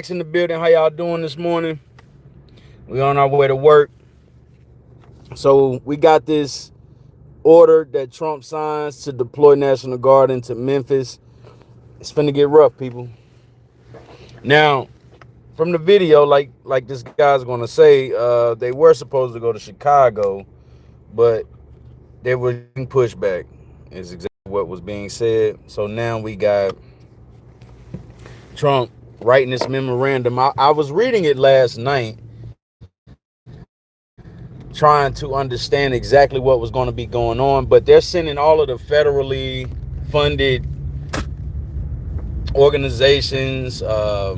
in the building. How y'all doing this morning? We on our way to work. So we got this order that Trump signs to deploy National Guard into Memphis. It's finna get rough, people. Now, from the video, like this guy's gonna say, they were supposed to go to Chicago, but they were getting pushback. Is exactly what was being said. So now we got Trump writing this memorandum. I was reading it last night, trying to understand exactly what was going to be going on, but they're sending all of the federally funded organizations, your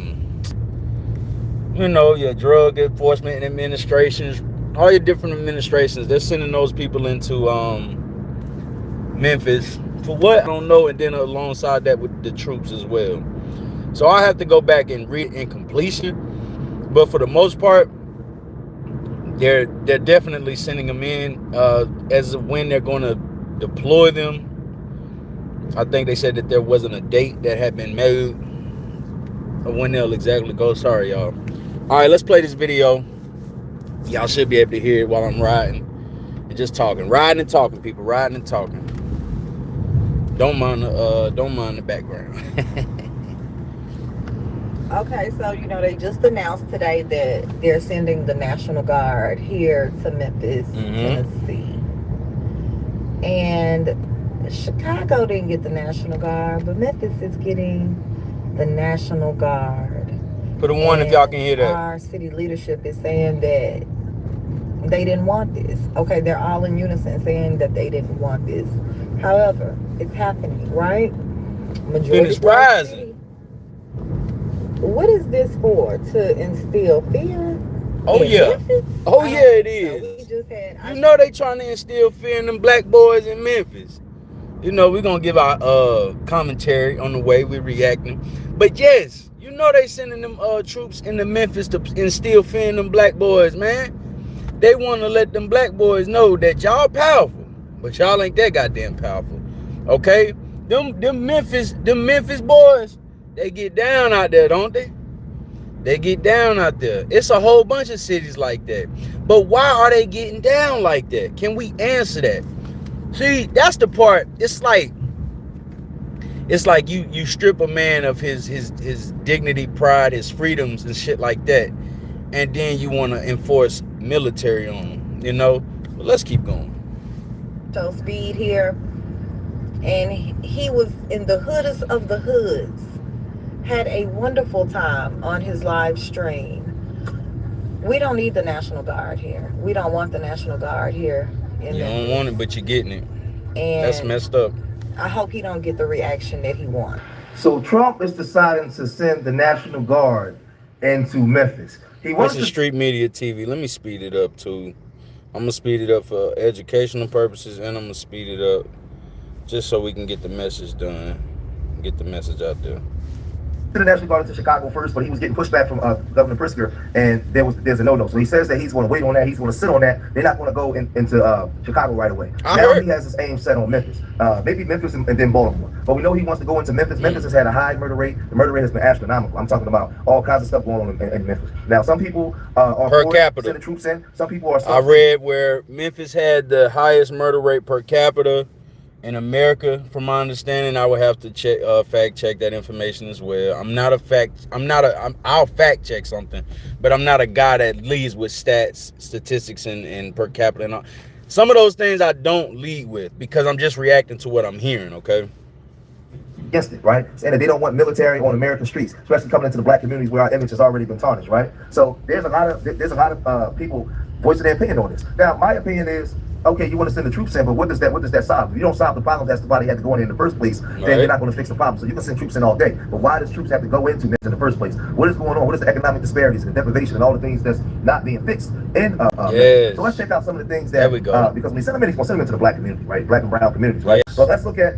drug enforcement administrations, all your different administrations. They're sending those people into Memphis for what I don't know, and then alongside that with the troops as well. So I have to go back and read in completion, but for the most part, they're definitely sending them in as of when they're going to deploy them. I think they said that there wasn't a date that had been made of when they'll exactly go. Sorry, y'all. All right, let's play this video. Y'all should be able to hear it while I'm riding and just talking, riding and talking, people, riding and talking. Don't mind the background. Okay, so they just announced today that they're sending the National Guard here to Memphis, Tennessee. And Chicago didn't get the National Guard, but Memphis is getting the National Guard. Put a one if y'all can hear that. Our city leadership is saying that they didn't want this. Okay, they're all in unison saying that they didn't want this. However, it's happening, right? Majority it's rising. What is this for? To instill fear? Oh yeah. Oh yeah, it is. They trying to instill fear in them black boys in Memphis. We're gonna give our commentary on the way we're reacting. But yes, they sending them troops into Memphis to instill fear in them black boys, man. They want to let them black boys know that y'all powerful, but y'all ain't that goddamn powerful. Okay? Them Memphis boys, they get down out there, don't they? They get down out there. It's a whole bunch of cities like that. But why are they getting down like that? Can we answer that? See, that's the part. It's like you strip a man of his dignity, pride, his freedoms and shit like that, and then you want to enforce military on him, But let's keep going. So speed here, and he was in the hoodest of the hoods. Had a wonderful time on his live stream. We don't need the National Guard here. We don't want the National Guard here. You don't want it, but you're getting it. And that's messed up. I hope he don't get the reaction that he wants. So Trump is deciding to send the National Guard into Memphis. He wants to street media TV. Let me speed it up too. I'm gonna speed it up for educational purposes, and I'm gonna speed it up just so we can get the message done, get the message out there. The National Guard to Chicago first, but he was getting pushback from Governor Pritzker, and there's a no-no. So he says that he's going to wait on that. He's going to sit on that. They're not going to go into Chicago right away. Now he has his aim set on Memphis, maybe Memphis and then Baltimore. But we know he wants to go into Memphis. Memphis has had a high murder rate. The murder rate has been astronomical. I'm talking about all kinds of stuff going on in Memphis. Now some people are per capita sending troops in. Some people are. I read where Memphis had the highest murder rate per capita in America, from my understanding. I would have to check, fact check that information as well. I'll fact check something, but I'm not a guy that leads with statistics and per capita and all. Some of those things I don't lead with because I'm just reacting to what I'm hearing. Okay. Against it, right? Saying that they don't want military on American streets, especially coming into the black communities where our image has already been tarnished, right? So there's a lot of people voicing their opinion on this. Now, my opinion is, okay, you want to send the troops in, but what does that solve? If you don't solve the problem, that's why they had to go in the first place, then you're not going to fix the problem. So you can send troops in all day, but why does troops have to go into this in the first place? What is going on? What is the economic disparities and the deprivation and all the things that's not being fixed in yes. So let's check out some of the things that, because when we send them in, we'll send them into the black community, right? Black and brown communities, right? Yes. So let's look at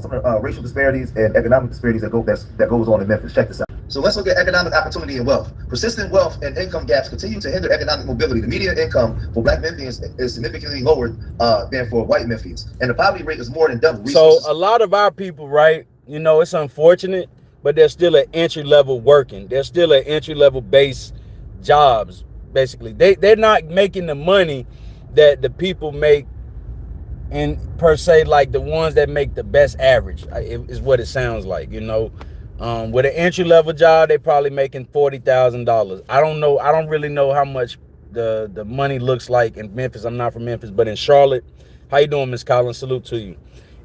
some of the racial disparities and economic disparities that goes on in Memphis. Check this out. So let's look at economic opportunity and wealth. Persistent wealth and income gaps continue to hinder economic mobility. The median income for black Memphians is significantly lower than for white Memphians, and the poverty rate is more than double. So a lot of our people, right? It's unfortunate, but they're still at entry level working. They're still at entry level base jobs. Basically, they're not making the money that the people make, and per se, like the ones that make the best average is what it sounds like, you know. With an entry level job, they probably making $40,000. I don't know. I don't really know how much the money looks like in Memphis. I'm not from Memphis, but in Charlotte, how you doing, Miss Collins? Salute to you.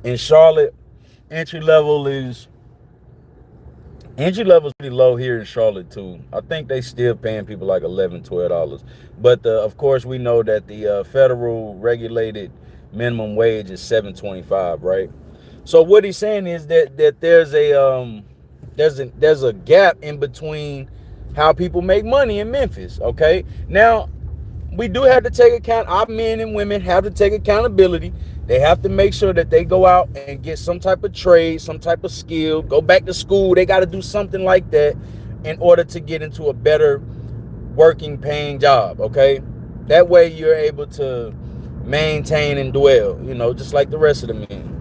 In Charlotte, entry level is pretty low here in Charlotte too. I think they still paying people like $11, $12. But of course, we know that the federal regulated minimum wage is $7.25, right? So what he's saying is that there's a gap in between how people make money in Memphis. Okay, now we do have to take account. Our men and women have to take accountability. They have to make sure that they go out and get some type of trade, some type of skill, go back to school. They got to do something like that in order to get into a better working, paying job. Okay, that way you're able to maintain and dwell, you know, just like the rest of the men.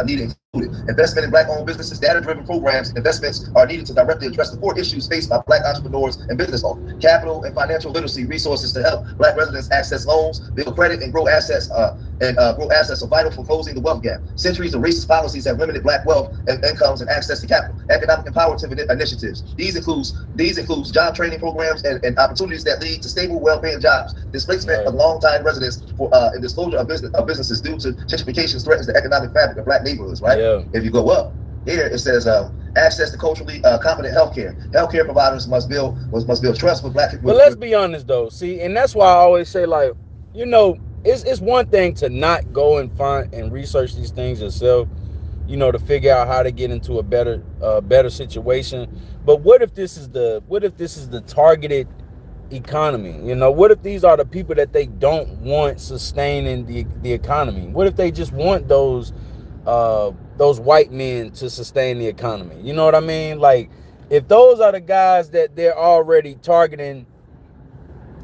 Needed included. Investment in Black-owned businesses, data-driven programs, investments are needed to directly address the core issues faced by Black entrepreneurs and business owners. Capital and financial literacy resources to help Black residents access loans, build credit, and grow assets. Grow assets are vital for closing the wealth gap. Centuries of racist policies have limited Black wealth and incomes and access to capital. Economic empowerment initiatives. These includes job training programs and opportunities that lead to stable, well-paying jobs. Displacement of long-time residents and disclosure of businesses due to gentrification threatens the economic fabric of Black neighborhoods. Right. Yeah. If you go up here, it says access to culturally competent healthcare. Healthcare providers must build trust with Black people. But let's be honest though, see, and that's why I always say, like, you know, it's one thing to not go and find and research these things yourself, you know, to figure out how to get into a better situation. But what if this is the targeted economy? You know, what if these are the people that they don't want sustaining the economy? What if they just want those white men to sustain the economy? You know what I mean? Like, if those are the guys that they're already targeting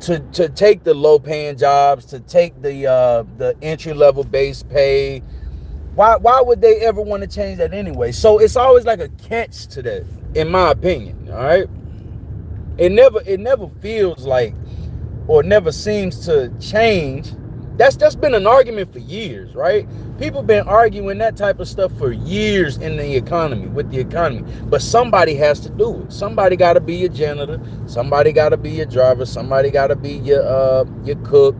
to take the low paying jobs, to take the entry level base pay, why would they ever want to change that anyway? So it's always like a catch to that, in my opinion. All right, it never feels like, or never seems to change. That's been an argument for years, right? People been arguing that type of stuff for years in the economy, with the economy. But somebody has to do it. Somebody got to be your janitor. Somebody got to be your driver. Somebody got to be your cook.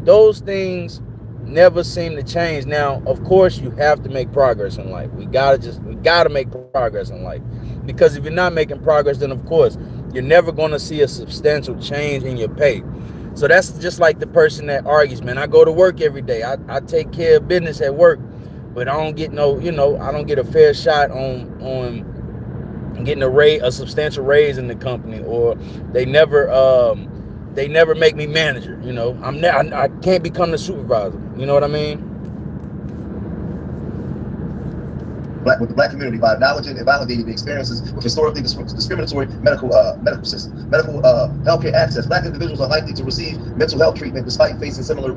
Those things never seem to change. Now, of course, you have to make progress in life. We gotta make progress in life, because if you're not making progress, then of course you're never going to see a substantial change in your pay. So that's just like the person that argues, man, I go to work every day. I take care of business at work, but I don't get I don't get a fair shot on getting a substantial raise in the company, or they never make me manager. You know, I can't become the supervisor. You know what I mean? With the Black community by acknowledging and validating the experiences with historically discriminatory medical system, medical healthcare access. Black individuals are likely to receive mental health treatment despite facing similar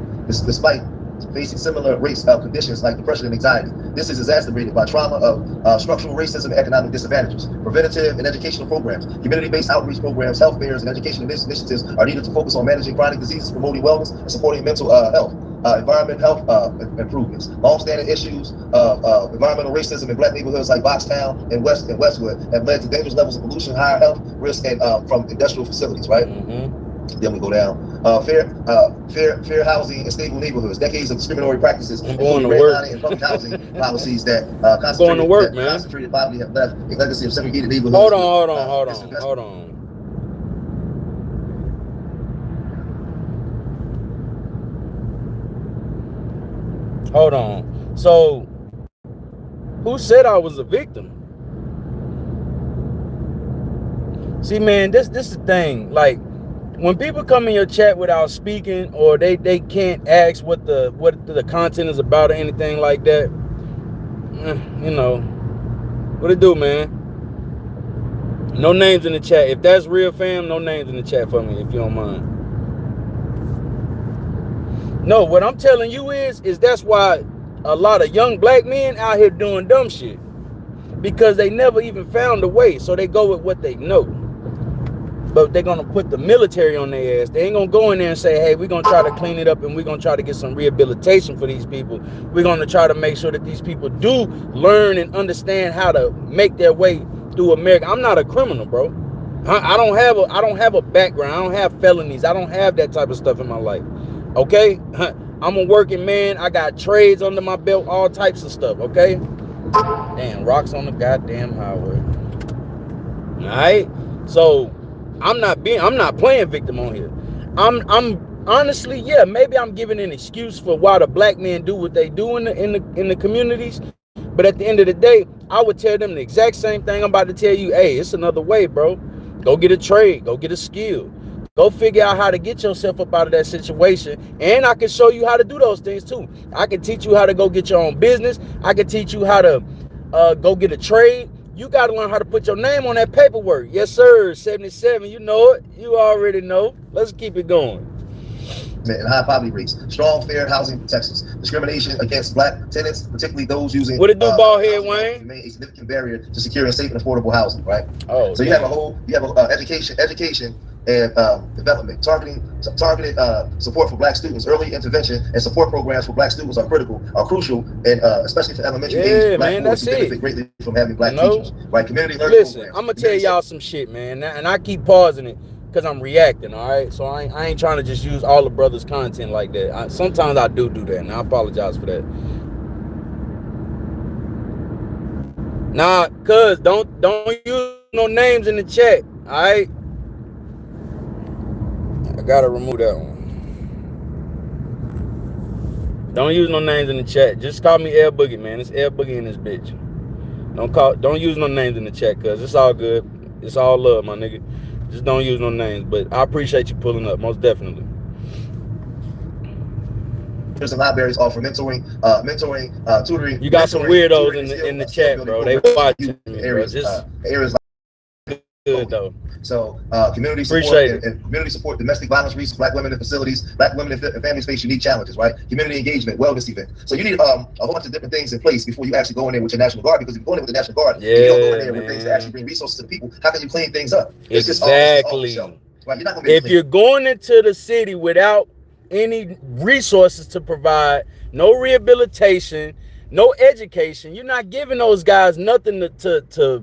race conditions like depression and anxiety. This is exacerbated by trauma of structural racism and economic disadvantages. Preventative and educational programs, community-based outreach programs, health fairs, and educational initiatives are needed to focus on managing chronic diseases, promoting wellness, and supporting mental health. Environment health improvements. Long-standing issues of environmental racism in Black neighborhoods like Boxtown and Westwood have led to dangerous levels of pollution, higher health risk, and from industrial facilities. Right. Mm-hmm. Then we go down. Fair housing and stable neighborhoods. Decades of discriminatory practices, including redlining and public housing policies that concentrated poverty have left a legacy of segregated neighborhoods. Hold on. Hold on. So, who said I was a victim? See, man, this is the thing. Like, when people come in your chat without speaking, or they can't ask what the content is about or anything like that, you know, what it do, man? No names in the chat. If that's real, fam, no names in the chat for me, if you don't mind. No, what I'm telling you is that's why a lot of young Black men out here doing dumb shit. because they never even found a way. So they go with what they know. But they're gonna put the military on their ass. They ain't gonna go in there and say, hey, we're gonna try to clean it up and we're gonna try to get some rehabilitation for these people. We're gonna try to make sure that these people do learn and understand how to make their way through America. I'm not a criminal, bro. I don't have a background. I don't have felonies. I don't have that type of stuff in my life. Okay? I'm a working man. I got trades under my belt, all types of stuff, okay? Damn, rocks on the goddamn highway. All right? So I'm not playing victim on here. I'm honestly, yeah, maybe I'm giving an excuse for why the black men do what they do in the communities. But at the end of the day, I would tell them the exact same thing I'm about to tell you. Hey, it's another way, bro. Go get a trade. Go get a skill. Go figure out how to get yourself up out of that situation. And I can show you how to do those things too. I can teach you how to go get your own business. I can teach you how to go get a trade. You got to learn how to put your name on that paperwork. Yes, sir. 77. You know it. You already know. Let's keep it going. And high poverty rates, strong fair housing protections, discrimination against black tenants, particularly those using what it do, ball head, Wayne? Remain a significant barrier to securing safe and affordable housing, right? Oh, so you have education and development, targeted support for black students, early intervention and support programs for black students are crucial, and especially for elementary age. Black boys benefit greatly from having black teachers, right? Community learning programs. Listen, I'm gonna tell y'all some shit, man, and I keep pausing it because I'm reacting, all right? So I ain't trying to just use all the brothers' content like that. Sometimes I do that, and I apologize for that. Nah, cuz don't use no names in the chat, all right? I gotta remove that one. Don't use no names in the chat. Just call me L Boogie, man. It's L Boogie in this bitch. Don't use no names in the chat, cuz it's all good. It's all love, my nigga. Just don't use no names, but I appreciate you pulling up, most definitely. There's some libraries offer mentoring, tutoring. You got some weirdos in the chat, bro. They watching me, bro. Just areas like good though. So community support and community support, domestic violence risks, black women in facilities, black women and families face unique challenges, right? Community engagement, wellness event. So you need a whole bunch of different things in place before you actually go in there with your National Guard, because if you go in there with the National Guard, and you don't go in there with things that actually bring resources to the people, how can you clean things up? It's exactly. Just right? You're not gonna be if you're going into the city without any resources to provide, no rehabilitation, no education, you're not giving those guys nothing to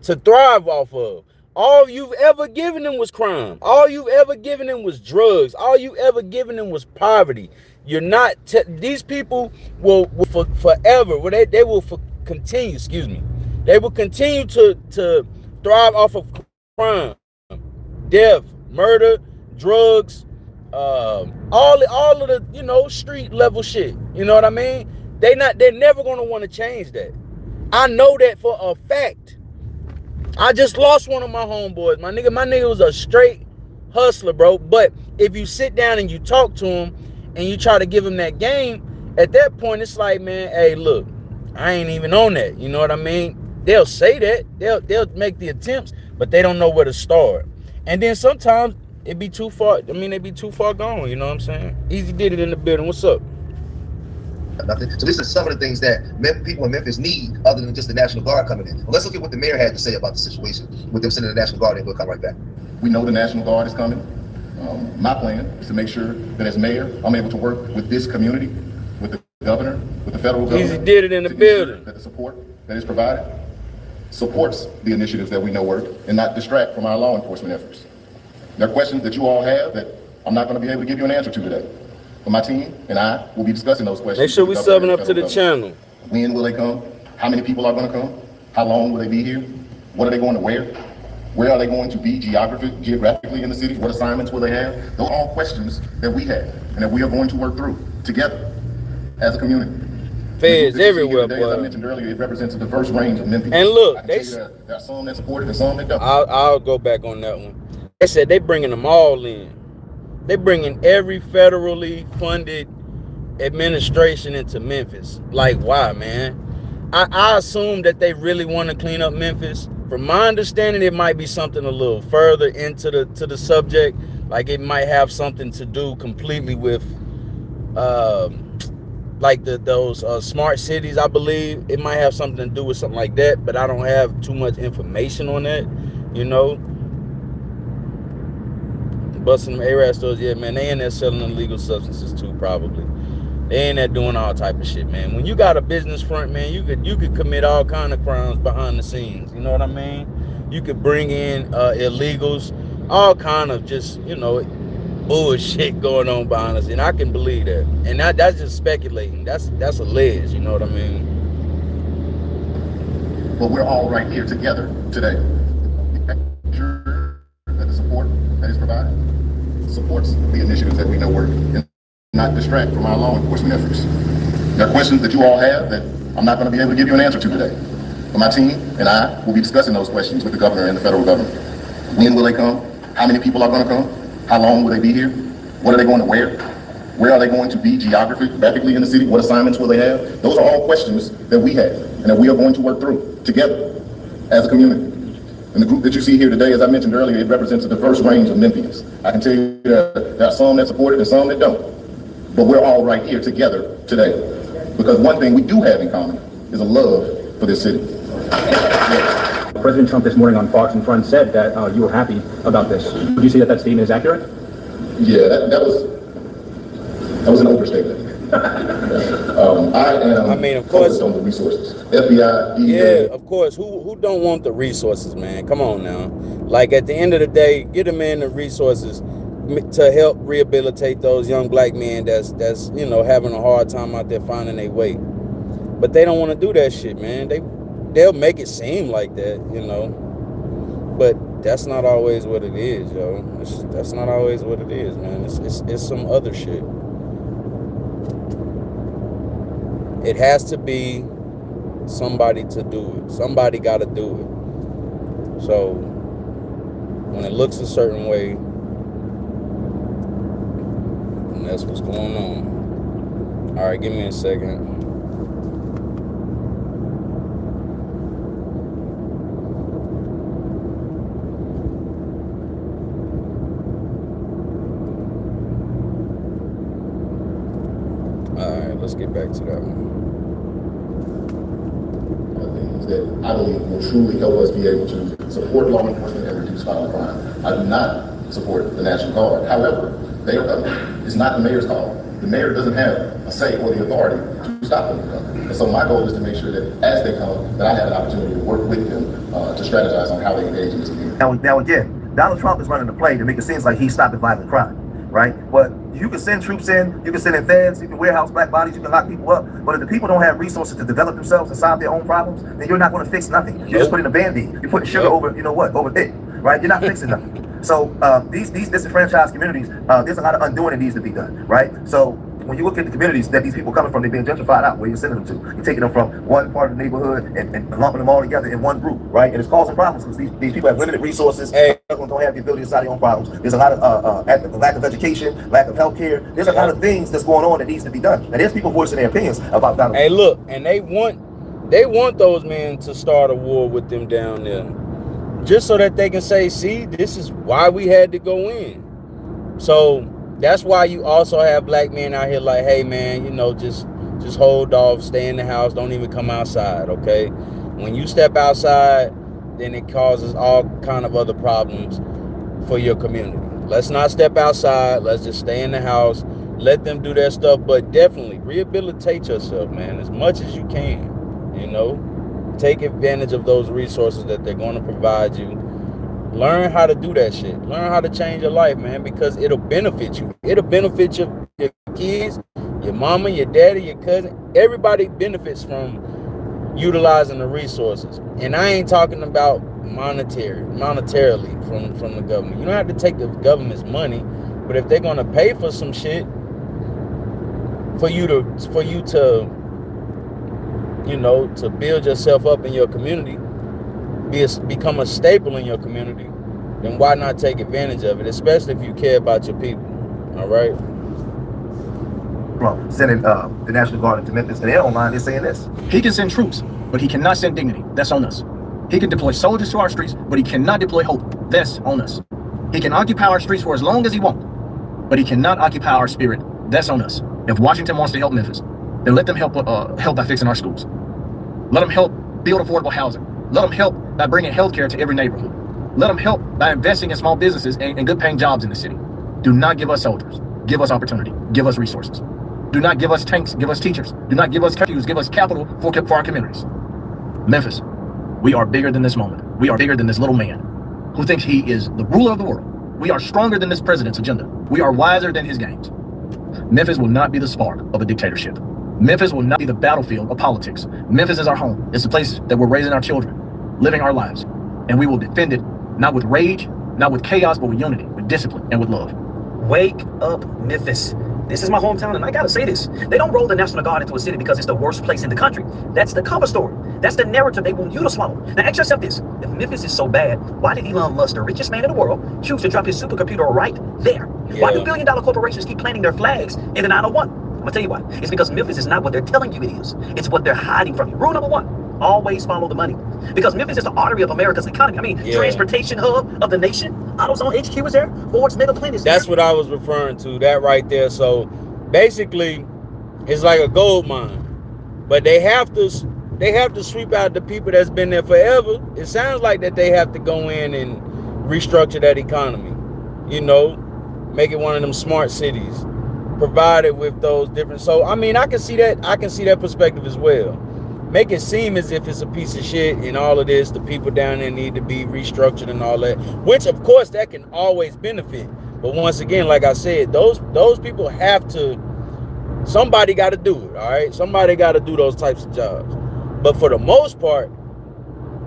thrive off of. All you've ever given them was crime. All you've ever given them was drugs. All you ever given them was poverty. You're not. These people will forever. They will continue. Excuse me. They will continue to thrive off of crime, death, murder, drugs, all of the street level shit. You know what I mean? They're never gonna want to change that. I know that for a fact. I just lost one of my homeboys. My nigga was a straight hustler, bro. But if you sit down and you talk to him and you try to give him that game, at that point it's like, man, hey, look, I ain't even on that. You know what I mean? They'll say that. They'll make the attempts, but they don't know where to start. And then sometimes it be too far. I mean, they be too far gone. You know what I'm saying? Easy did it in the building. What's up? Nothing. So this is some of the things that people in Memphis need, other than just the National Guard coming in. Well, let's look at what the mayor had to say about the situation with them sending the National Guard in. We'll come right back. We know the National Guard is coming. My plan is to make sure that as mayor, I'm able to work with this community, with the governor, with the federal government. Easy did it in the building. That the support that is provided supports the initiatives that we know work and not distract from our law enforcement efforts. There are questions that you all have that I'm not going to be able to give you an answer to today. But my team and I will be discussing those questions. Make sure we subbing up to the channel. When will they come? How many people are going to come? How long will they be here? What are they going to wear? Where are they going to be geographically in the city? What assignments will they have? Those are all questions that we have and that we are going to work through together as a community. Feds everywhere, today, as I mentioned earlier, it represents a diverse range of Memphis. And look, there are some that support it and some that don't. I'll go back on that one. They said they bringing them all in. They bringing every federally funded administration into Memphis. Like, why, man? I assume that they really want to clean up Memphis. From my understanding, it might be something a little further into the subject. Like, it might have something to do completely with like those smart cities, I believe it might have something to do with something like that, but I don't have too much information on that, you know. Busting them ARAD stores, yeah, man, they in there selling illegal substances too, probably. They in there doing all type of shit, man. When you got a business front, man, you could commit all kind of crimes behind the scenes. You know what I mean? You could bring in illegals, all kind of just, you know, bullshit going on behind us, and I can believe that. And that's just speculating. That's alleged. You know what I mean? But we're all right here together today. Sure that the support that is provided supports the initiatives that we know work and not distract from our law enforcement efforts. There are questions that you all have that I'm not going to be able to give you an answer to today. But my team and I will be discussing those questions with the governor and the federal government. When will they come? How many people are going to come? How long will they be here? What are they going to wear? Where are they going to be geographically in the city? What assignments will they have? Those are all questions that we have and that we are going to work through together as a community. And the group that you see here today, as I mentioned earlier, it represents a diverse range of Memphians. I can tell you that there are some that support it and some that don't. But we're all right here together today. Because one thing we do have in common is a love for this city. Yes. President Trump this morning on Fox and Front said that you were happy about this. Would you say that statement is accurate? Yeah, that was an overstatement. I mean, of course, on the resources. FBI, DEA. Yeah, of course. Who don't want the resources, man? Come on now. Like, at the end of the day, get a man the resources to help rehabilitate those young black men that's you know, having a hard time out there finding their way. But they don't want to do that shit, man. They'll make it seem like that, you know. But that's not always what it is, yo. That's not always what it is, man. It's some other shit. It has to be somebody to do it. Somebody got to do it. So when it looks a certain way, and that's what's going on. All right, give me a second. Let's get back to that one. Things that I believe will truly help us be able to support law enforcement and reduce violent crime. I do not support the National Guard. However, it's not the mayor's call. The mayor doesn't have a say or the authority to stop them from coming. And so my goal is to make sure that as they come, that I have an opportunity to work with them to strategize on how they engage in this community. Now again, Donald Trump is running the play to make it seem like he's stopping violent crime, right? But you can send troops in, you can send in feds, you can warehouse black bodies, you can lock people up. But if the people don't have resources to develop themselves and solve their own problems, then you're not going to fix nothing. You're just putting a Band-Aid. You're putting sugar over, you know what, over it, right? You're not fixing nothing. So these disenfranchised communities, there's a lot of undoing that needs to be done, right? So when you look at the communities that these people coming from, they're being gentrified out. Where you're sending them to, you're taking them from one part of the neighborhood and lumping them all together in one group, right? And it's causing problems because these people have limited resources. Hey, don't have the ability to solve their own problems. There's a lot of lack of education, lack of health care. There's a lot of things that's going on that needs to be done. And there's people voicing their opinions about Donald. Hey, look, and they want those men to start a war with them down there, just so that they can say, see, this is why we had to go in. So that's why you also have black men out here like, hey man, you know, just hold off, stay in the house, don't even come outside, okay? When you step outside, then it causes all kind of other problems for your community. Let's not step outside, let's just stay in the house, let them do their stuff, but definitely rehabilitate yourself, man, as much as you can, you know? Take advantage of those resources that they're going to provide you. Learn how to do that shit. Learn how to change your life, man, because it'll benefit you. It'll benefit your kids, your mama, your daddy, your cousin. Everybody benefits from utilizing the resources. And I ain't talking about monetarily from the government. You don't have to take the government's money, but if they're going to pay for some shit for you to you know, to build yourself up in your community, become a staple in your community, then why not take advantage of it, especially if you care about your people, all right? Well, sending the National Guard into Memphis, and they're online, they're saying this. He can send troops, but he cannot send dignity. That's on us. He can deploy soldiers to our streets, but he cannot deploy hope. That's on us. He can occupy our streets for as long as he wants, but he cannot occupy our spirit. That's on us. If Washington wants to help Memphis, then let them help by fixing our schools. Let them help build affordable housing. Let them help by bringing healthcare to every neighborhood. Let them help by investing in small businesses and good paying jobs in the city. Do not give us soldiers. Give us opportunity. Give us resources. Do not give us tanks. Give us teachers. Do not give us curfews. Give us capital for our communities. Memphis, we are bigger than this moment. We are bigger than this little man who thinks he is the ruler of the world. We are stronger than this president's agenda. We are wiser than his games. Memphis will not be the spark of a dictatorship. Memphis will not be the battlefield of politics. Memphis is our home. It's the place that we're raising our children, living our lives. And we will defend it, not with rage, not with chaos, but with unity, with discipline, and with love. Wake up, Memphis. This is my hometown, and I gotta say this. They don't roll the National Guard into a city because it's the worst place in the country. That's the cover story. That's the narrative they want you to swallow. Now ask yourself this. If Memphis is so bad, why did Elon Musk, the richest man in the world, choose to drop his supercomputer right there? Yeah. Why do billion-dollar corporations keep planting their flags in the 901? I'm gonna tell you why. It's because Memphis is not what they're telling you it is. It's what they're hiding from you. Rule number one, always follow the money. Because Memphis is the artery of America's economy. I mean, transportation hub of the nation. AutoZone HQ is there. Ford's mega plant is there. That's what I was referring to, that right there. So basically, it's like a gold mine. But they have to sweep out the people that's been there forever. It sounds like that they have to go in and restructure that economy. You know, make it one of them smart cities. Provided with those different, so I mean, I can see that perspective as well. Make it seem as if it's a piece of shit and all of this, the people down there need to be restructured and all that, which of course that can always benefit. But once again, like I said, those people have to, somebody got to do it. All right, somebody got to do those types of jobs. But for the most part,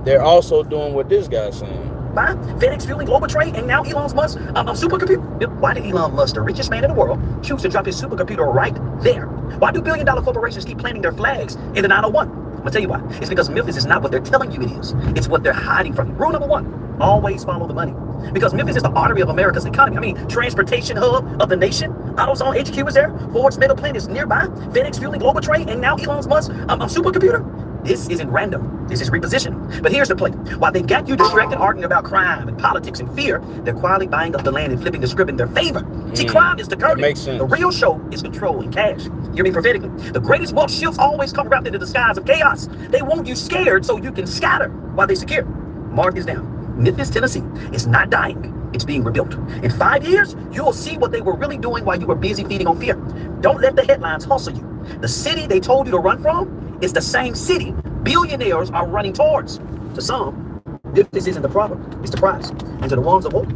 they're also doing what this guy's saying. By FedEx fueling global trade, and now Elon Musk supercomputer. Why did Elon Musk, the richest man in the world, choose to drop his supercomputer right there? Why do billion-dollar corporations keep planting their flags in the 901? I'm gonna tell you why. It's because Memphis is not what they're telling you it is. It's what they're hiding from you. Rule number one, always follow the money. Because Memphis is the artery of America's economy. I mean, transportation hub of the nation. AutoZone HQ is there. Ford's mega plant is nearby. FedEx fueling global trade, and now Elon Musk supercomputer. This isn't random. This is repositioning. But here's the play. While they've got you distracted arguing about crime and politics and fear, they're quietly buying up the land and flipping the script in their favor. See, crime is the curtain. Makes sense. The real show is control and cash. Hear me prophetically. The greatest wealth shifts always come wrapped into the skies of chaos. They want you scared so you can scatter while they secure. Mark this down. Memphis, Tennessee is not dying. It's being rebuilt. In 5 years, you'll see what they were really doing while you were busy feeding on fear. Don't let the headlines hustle you. The city they told you to run from is the same city billionaires are running towards. To some, this isn't the problem, it's the prize. And to the ones that won't,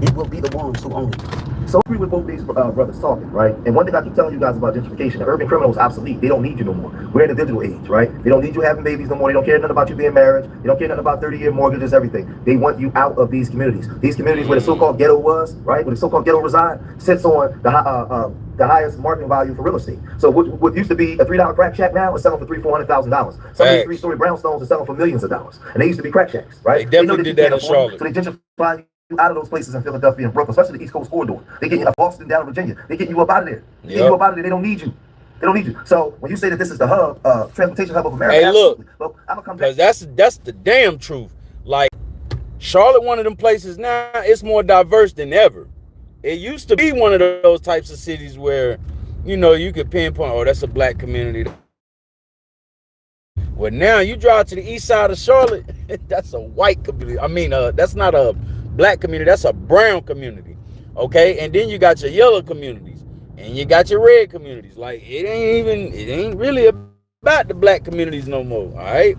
it will be the ones who own it. So I agree with both these brothers talking, right? And one thing I keep telling you guys about gentrification, the urban criminal is obsolete. They don't need you no more. We're in the digital age, right? They don't need you having babies no more. They don't care nothing about you being married. They don't care nothing about 30-year mortgages, everything. They want you out of these communities. These communities where the so-called ghetto was, right? Where the so-called ghetto reside, sits on the highest market value for real estate. So what used to be a $3 crack shack now is selling for $300,000-$400,000. Some of these 3-story brownstones are selling for millions of dollars. And they used to be crack shacks, right? They definitely did that in Charlotte. So they gentrify you out of those places in Philadelphia and Brooklyn, especially the East Coast corridor. They get you up Boston, down to Virginia. They get you up out of there. They get you up out of there. They don't need you. They don't need you. So when you say that this is the hub, transportation hub of America, hey, look, I'm gonna come back. Because that's the damn truth. Like Charlotte, one of them places now, it's more diverse than ever. It used to be one of those types of cities where, you know, you could pinpoint, oh, that's a black community. Well, now you drive to the east side of Charlotte, that's a white community. I mean, that's not a black community, that's a brown community. Okay, and then you got your yellow communities, and you got your red communities. Like it ain't really about the black communities no more. All right,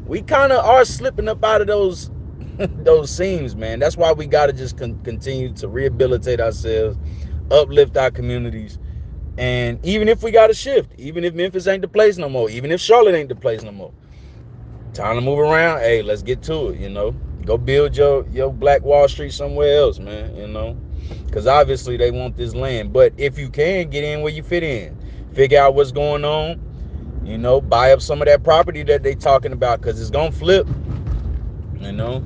we kind of are slipping up out of those seams, man. That's why we got to just continue to rehabilitate ourselves, uplift our communities. And even if we got to shift, even if Memphis ain't the place no more, even if Charlotte ain't the place no more, time to move around. Hey, let's get to it, you know. Go build your Black Wall Street somewhere else, man, you know. Because obviously they want this land. But if you can, get in where you fit in. Figure out what's going on. You know, buy up some of that property that they talking about, because it's going to flip, you know.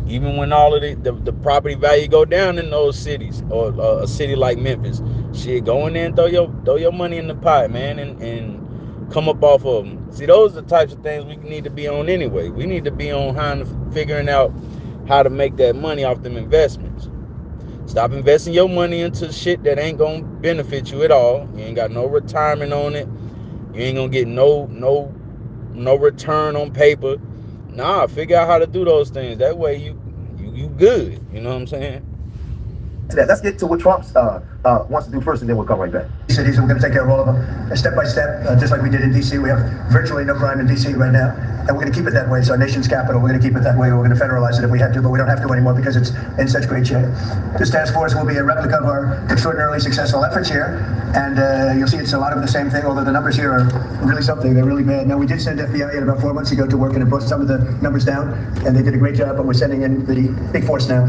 Even when all of the property value go down in those cities, or a city like Memphis, shit, go in there and throw your money in the pot, man, and come up off of them. See, those are the types of things we need to be on anyway. We need to be on figuring out how to make that money off them investments. Stop investing your money into shit that ain't gonna benefit you at all. You ain't got no retirement on it. You ain't gonna get no return on paper. Nah, figure out how to do those things. That way you good. You know what I'm saying? Let's get to what Trump wants to do first, and then we'll come right back. Cities, we're going to take care of all of them, step by step, just like we did in D.C. We have virtually no crime in D.C. right now, and we're going to keep it that way. It's our nation's capital. We're going to keep it that way. We're going to federalize it if we have to, but we don't have to anymore because it's in such great shape. This task force will be a replica of our extraordinarily successful efforts here, and you'll see it's a lot of the same thing, although the numbers here are really something. They're really bad. Now, we did send FBI in about 4 months ago to work, and it brought some of the numbers down, and they did a great job, but we're sending in the big force now.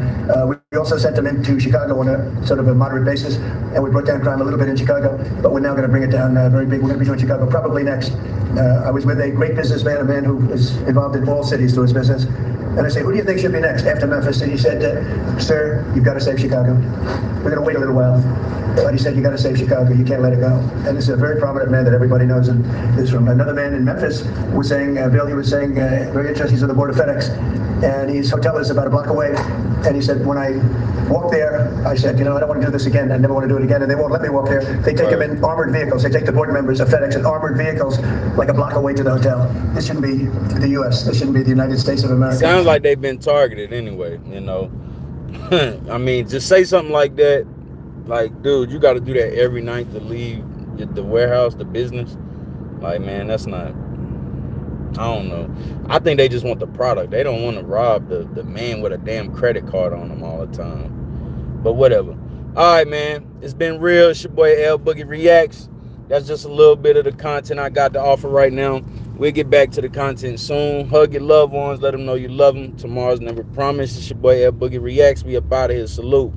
We also sent them into Chicago on a sort of a moderate basis, and we brought down crime a little bit in Chicago, but we're now going to bring it down very big. We're going to be doing Chicago probably next. I was with a great businessman, a man who is involved in all cities through his business, and I say, who do you think should be next after Memphis? And he said, sir, you've got to save Chicago. We're going to wait a little while. But he said, you got to save Chicago. You can't let it go. And this is a very prominent man that everybody knows. And this is from another man in Memphis was saying, Bill, he was saying, very interesting, he's on the board of FedEx. And his hotel is about a block away. And he said, when I walked there, I said, I don't want to do this again. I never want to do it again. And they won't let me walk there. They take him in armored vehicles. They take the board members of FedEx in armored vehicles like a block away to the hotel. This shouldn't be the U.S. This shouldn't be the United States of America. Sounds like they've been targeted anyway, I mean, just say something like that. Like, dude, you got to do that every night to leave the warehouse, the business. Like, man, that's not, I don't know. I think they just want the product. They don't want to rob the man with a damn credit card on them all the time. But whatever. All right, man. It's been real. It's your boy L Boogie Reacts. That's just a little bit of the content I got to offer right now. We'll get back to the content soon. Hug your loved ones. Let them know you love them. Tomorrow's never promised. It's your boy L Boogie Reacts. We up out of here. Salute.